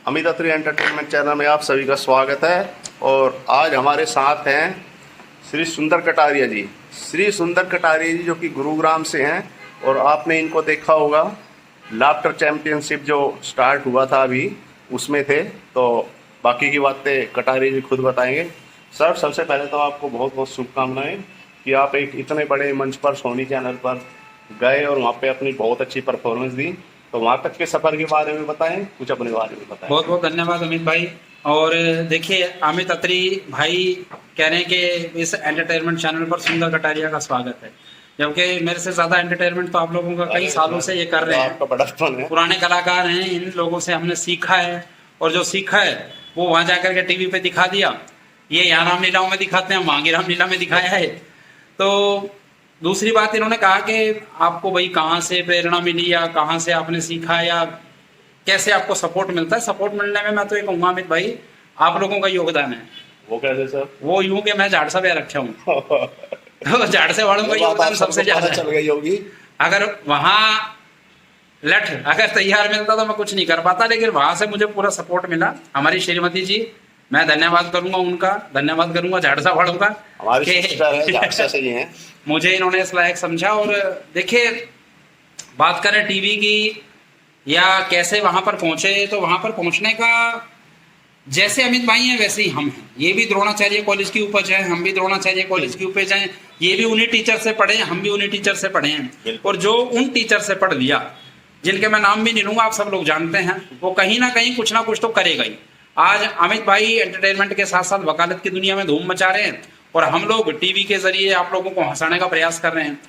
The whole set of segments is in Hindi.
अमित अत्री एंटरटेनमेंट चैनल में आप सभी का स्वागत है। और आज हमारे साथ हैं श्री सुंदर कटारिया जी। श्री सुंदर कटारिया जी जो कि गुरुग्राम से हैं और आपने इनको देखा होगा लाफ्टर चैंपियनशिप जो स्टार्ट हुआ था अभी उसमें थे। तो बाकी की बातें कटारिया जी खुद बताएंगे। सर, सबसे पहले तो आपको बहुत बहुत शुभकामनाएं कि आप एक इतने बड़े मंच पर सोनी चैनल पर गए और वहाँ पे अपनी बहुत अच्छी परफॉर्मेंस दी। तो वहाँ तक के सफ़र के बारे में बताएं, कुछ अपने बारे में बताएं। बहुत बहुत धन्यवाद अमित भाई। और देखिए, अमित अत्री भाई कह रहे हैं कि इस एंटरटेनमेंट चैनल पर सुंदर कटारिया का स्वागत है, जबकि मेरे से ज़्यादा एंटरटेनमेंट तो आप लोगों का कई सालों से ये कर रहे हैं। आपका बड़ा फन है। पुराने कलाकार हैं, इन लोगों से हमने सीखा है और जो सीखा है वो वहाँ जाकर के टीवी पे दिखा दिया। ये यहाँ रामलीलाओं में दिखाते हैं, वहाँ की रामलीला में दिखाया है। तो दूसरी बात, इन्होंने कहा कि आपको भाई कहाँ से प्रेरणा मिली या कहाँ से आपने सीखा या कैसे आपको सपोर्ट मिलता है। सपोर्ट मिलने में मैं तो ये कहूँगा अमित भाई, आप लोगों का योगदान है। वो कैसे सर? वो यूं कि मैं झाड़ सा भी रखा हूँ तो झाड़ से वालों का योगदान सबसे ज्यादा चल गई होगी। अगर वहाँ लठ अगर तैयार मिलता तो मैं कुछ नहीं कर पाता, लेकिन वहां से मुझे पूरा सपोर्ट मिला। हमारी श्रीमती जी, मैं धन्यवाद करूंगा उनका, धन्यवाद करूंगा झाड़सा वालों का। हमारी सिस्टर है, झाड़सा से ही हैं। मुझे इन्होंने इस लायक समझा। और देखिए, बात करें टीवी की या कैसे वहां पर पहुंचे, तो वहां पर पहुंचने का जैसे अमित भाई हैं वैसे ही हम हैं। ये भी द्रोणाचार्य कॉलेज की उपज है, हम भी द्रोणाचार्य कॉलेज की उपज हैं। ये भी उन्हीं टीचर से पढ़े हैं, हम भी उन्हीं टीचर से पढ़े हैं। और जो उन टीचर से पढ़ लिया, जिनके मैं नाम भी नहीं लूंगा, आप सब लोग जानते हैं, वो कहीं ना कहीं कुछ ना कुछ तो करेगा ही। आज अमित भाई एंटरटेनमेंट के साथ साथ वकालत की दुनिया में धूम मचा रहे हैं और हम लोग टीवी के जरिए आप लोगों को हंसाने का प्रयास कर रहे हैं।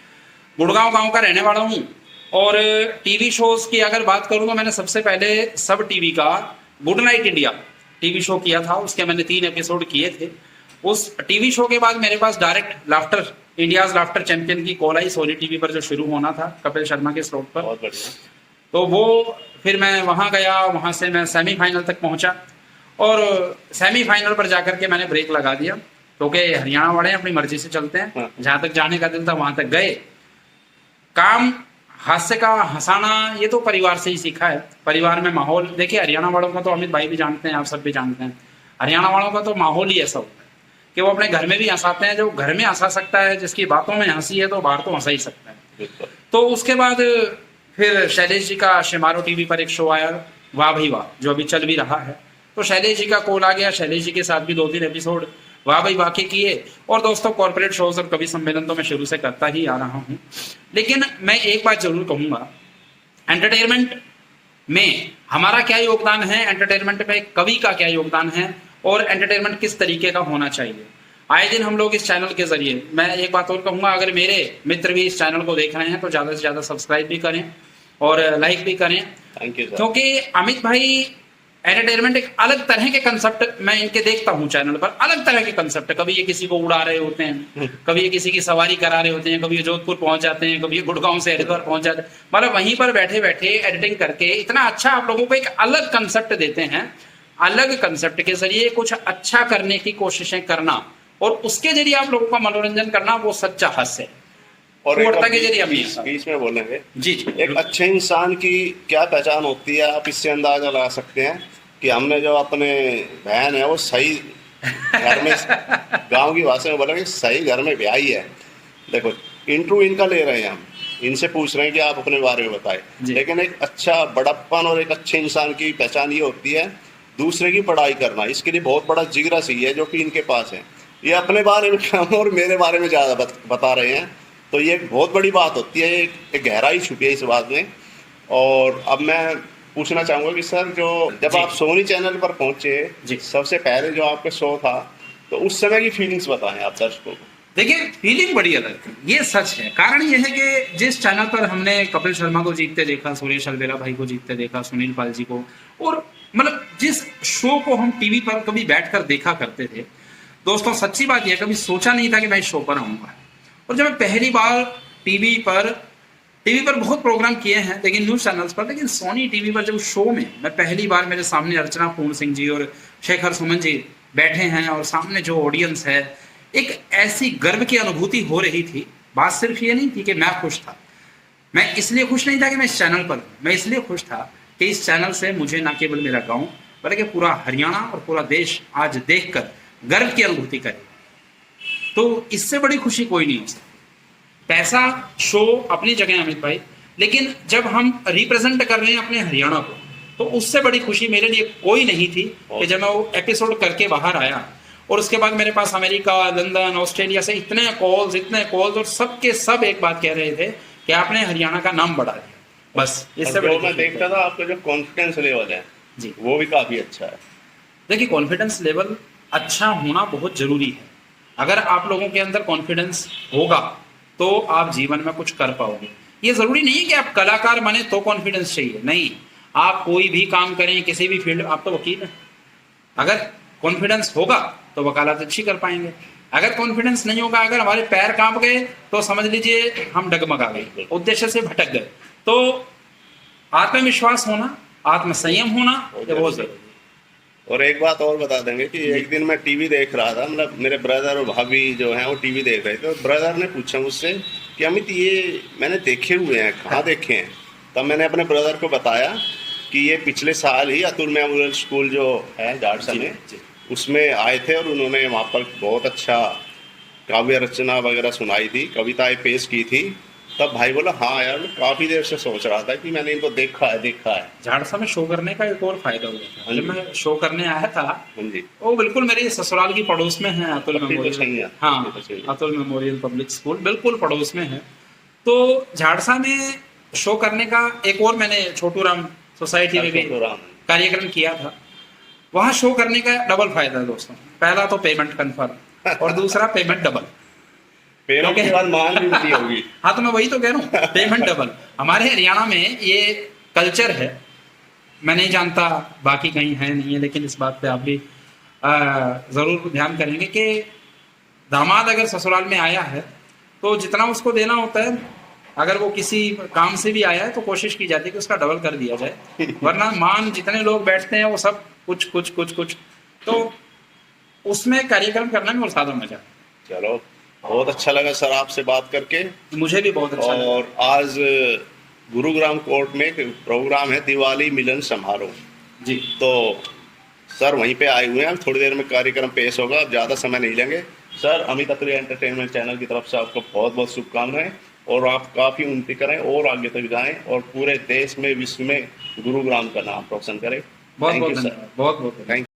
गुड़गांव गांव का रहने वाला हूँ और टीवी शोज की अगर बात करूँ तो मैंने सबसे पहले सब टीवी का good night India TV show किया था। उसके मैंने 3 एपिसोड किए थे। उस टीवी शो के बाद मेरे पास direct laughter India's laughter champion की कॉल आई सोनी टीवी पर, जो शुरू होना था कपिल शर्मा के स्लॉट पर। बहुत बढ़िया। तो वो फिर मैं वहाँ गया, वहाँ से मैं सेमीफाइनल तक पहुँचा और सेमीफाइनल पर जाकर के मैंने ब्रेक लगा दिया, क्योंकि हरियाणा वाले अपनी मर्जी से चलते हैं। जहाँ तक जाने का दिल था वहाँ तक गए। काम हास्य का हंसाना ये तो परिवार से ही सीखा है। परिवार में माहौल देखिए, हरियाणा वालों का तो अमित भाई भी जानते हैं, आप सब भी जानते हैं, हरियाणा वालों का तो माहौल ही ऐसा होता है कि वो अपने घर में भी हंसाते हैं। जो घर में हंसा सकता है, जिसकी बातों में हंसी है, तो बाहर तो हंसा ही सकता है। तो उसके बाद फिर शैलेश जी का शिमारो टीवी पर एक शो आया, वाह भाई वाह, जो अभी चल भी रहा है। तो शैलेश जी का कॉल आ गया, शैलेश जी के साथ भी 2-3 एपिसोड वाह भाई वाह के किए। और दोस्तों, कॉर्पोरेट शोज और कवि सम्मेलन तो मैं शुरू से करता ही आ रहा हूँ। लेकिन मैं एक बात जरूर कहूंगा, एंटरटेनमेंट में हमारा क्या योगदान है, एंटरटेनमेंट में कवि का क्या योगदान है और एंटरटेनमेंट किस तरीके का होना चाहिए। आए दिन हम लोग इस चैनल के जरिए, मैं एक बात और कहूंगा, अगर मेरे मित्र भी इस चैनल को देख रहे हैं तो ज्यादा से ज्यादा सब्सक्राइब भी करें और लाइक भी करें। Thank you. क्योंकि अमित भाई एंटरटेनमेंट एक अलग तरह के कंसेप्ट मैं इनके देखता हूँ चैनल पर, अलग तरह के कंसेप्ट। कभी ये किसी को उड़ा रहे होते हैं, कभी ये किसी की सवारी करा रहे होते हैं, कभी ये जोधपुर पहुंच जाते हैं, कभी ये गुड़गांव से हरिद्वार पहुंच जाते हैं। मतलब वहीं पर बैठे बैठे एडिटिंग करके इतना अच्छा आप लोगों को एक अलग कंसेप्ट देते हैं। अलग कंसेप्ट के जरिए कुछ अच्छा करने की कोशिशें करना और उसके जरिए आप लोगों का मनोरंजन करना, वो सच्चा हास्य है। और के जरिए बीच में बोलेंगे जी जी, एक अच्छे इंसान की क्या पहचान होती है, आप इससे अंदाजा लगा सकते हैं कि हमने जो अपने बहन है वो सही घर में गांव की भाषा में बोलेंगे सही घर में ब्याही है। देखो, इंटरव्यू इनका ले रहे हैं, हम इनसे पूछ रहे हैं कि आप अपने बारे में बताएं। लेकिन एक अच्छा बड़प्पन और एक अच्छे इंसान की पहचान ये होती है दूसरे की पढ़ाई करना। इसके लिए बहुत बड़ा जिगरा सी है जो कि इनके पास है। ये अपने बारे में कम और मेरे बारे में ज़्यादा बता रहे हैं, तो ये बहुत बड़ी बात होती है। एक गहराई छुपी है इस बात में। और अब मैं पूछना चाहूँगा कि सर, जो जब आप सोनी चैनल पर पहुंचे, सबसे पहले जो आपका शो था, तो उस समय की फीलिंग्स बताएं आप दर्शकों को। देखिए, फीलिंग बड़ी अलग थी, ये सच है। कारण ये है कि जिस चैनल पर हमने कपिल शर्मा को जीतते देखा, सुरेश अलवेला भाई को जीतते देखा, सुनील पाल जी को, और मतलब जिस शो को हम टीवी पर कभी बैठकर देखा करते थे, दोस्तों सच्ची बात यह, कभी सोचा नहीं था कि मैं इस शो पर आऊँगा। और जब मैं पहली बार टीवी पर बहुत प्रोग्राम किए हैं, लेकिन न्यूज़ चैनल्स पर, लेकिन सोनी टीवी पर जब शो में मैं पहली बार, मेरे सामने अर्चना पूर्ण सिंह जी और शेखर सुमन जी बैठे हैं और सामने जो ऑडियंस है, एक ऐसी गर्व की अनुभूति हो रही थी। बात सिर्फ ये नहीं थी कि मैं खुश था, मैं इसलिए खुश नहीं था कि मैं इस चैनल पर, मैं इसलिए खुश था कि इस चैनल से मुझे ना केवल मेरा गाँव बोले कि पूरा हरियाणा और पूरा देश आज देखकर गर्व की अनुभूति करे। तो इससे बड़ी खुशी कोई नहीं हो सकती। पैसा शो अपनी जगह है अमित भाई, लेकिन जब हम रिप्रेजेंट कर रहे हैं अपने हरियाणा को, तो उससे बड़ी खुशी मेरे लिए कोई नहीं थी कि जब मैं वो एपिसोड करके बाहर आया और उसके बाद मेरे पास अमेरिका, लंदन, ऑस्ट्रेलिया से इतने कॉल्स और सबके सब एक बात कह रहे थे कि आपने हरियाणा का नाम बढ़ा दिया। बस इससे बड़ी मैं देखता था आपका जो कॉन्फिडेंस लेवल है जी, वो भी काफी अच्छा है। देखिए कॉन्फिडेंस लेवल अच्छा होना बहुत जरूरी है। अगर आप लोगों के अंदर कॉन्फिडेंस होगा तो आप जीवन में कुछ कर पाओगे। ये जरूरी नहीं है कि आप कलाकार बने तो कॉन्फिडेंस चाहिए, नहीं, आप कोई भी काम करें किसी भी फील्ड, आप तो वकील हैं, अगर कॉन्फिडेंस होगा तो वकालत अच्छी कर पाएंगे। अगर कॉन्फिडेंस नहीं होगा, अगर हमारे पैर कांप गए तो समझ लीजिए हम डगमगा गए, उद्देश्य से भटक गए। तो आत्मविश्वास होना, आत्मसंयम होना ये बहुत जरूरी है। और एक बात और बता देंगे कि एक दिन मैं टीवी देख रहा था, मतलब मेरे ब्रदर और भाभी जो हैं वो टीवी देख रहे थे, तो ब्रदर ने पूछा मुझसे कि अमित ये मैंने देखे हुए हैं, कहाँ देखे हैं? तब मैंने अपने ब्रदर को बताया कि ये पिछले साल ही अतुल मेमोरियल स्कूल जो है जाड़सा में, उसमें आए थे और उन्होंने वहाँ पर बहुत अच्छा काव्य रचना वगैरह सुनाई थी, कविताएं पेश की थी। तब भाई बोला हाँ यार, मैं काफी देर से सोच रहा था कि मैंने इनको देखा है। झाड़सा में शो करने का एक और फायदा हुआ था, जब मैं शो करने आया था, हाँ जी, वो बिल्कुल मेरे ससुराल की पड़ोस में है अतुल मेमोरियल। हाँ, तो सही है। अतुल मेमोरियल पब्लिक स्कूल बिल्कुल पड़ोस में है। तो झाड़सा में शो करने का एक और मैंने छोटू राम सोसाइटी में भी कार्यक्रम किया था। वहाँ शो करने का डबल फायदा है दोस्तों। पहला तो पेमेंट कन्फर्म और दूसरा पेमेंट डबल। पेमेंट के बाद मान भी मिलती होगी। हाँ, तो मैं वही तो कह रहा हूँ, पेमेंट डबल। हमारे हरियाणा में ये कल्चर है, मैं नहीं जानता बाकी कहीं है नहीं है, लेकिन इस बात पे आप भी जरूर ध्यान करेंगे कि दामाद अगर ससुराल में आया है तो जितना उसको देना होता है, अगर वो किसी काम से भी आया है तो कोशिश की जाती है कि उसका डबल कर दिया जाए, वरना मान जितने लोग बैठते हैं वो सब कुछ तो उसमें कार्यक्रम करने में और ज्यादा मजा। चलो, बहुत अच्छा लगा सर आपसे बात करके। मुझे भी बहुत अच्छा लगा। और आज गुरुग्राम कोर्ट में एक प्रोग्राम है, दिवाली मिलन समारोह जी, तो सर वहीं पे आए हुए हैं। थोड़ी देर में कार्यक्रम पेश होगा, अब ज़्यादा समय नहीं लेंगे। सर, अमित अत्री एंटरटेनमेंट चैनल की तरफ से आपको बहुत बहुत शुभकामनाएं, और आप काफ़ी उन्नति करें और आगे तक जाएं और पूरे देश में, विश्व में गुरुग्राम का नाम रोशन करें। बहुत बहुत धन्यवाद। Thank you.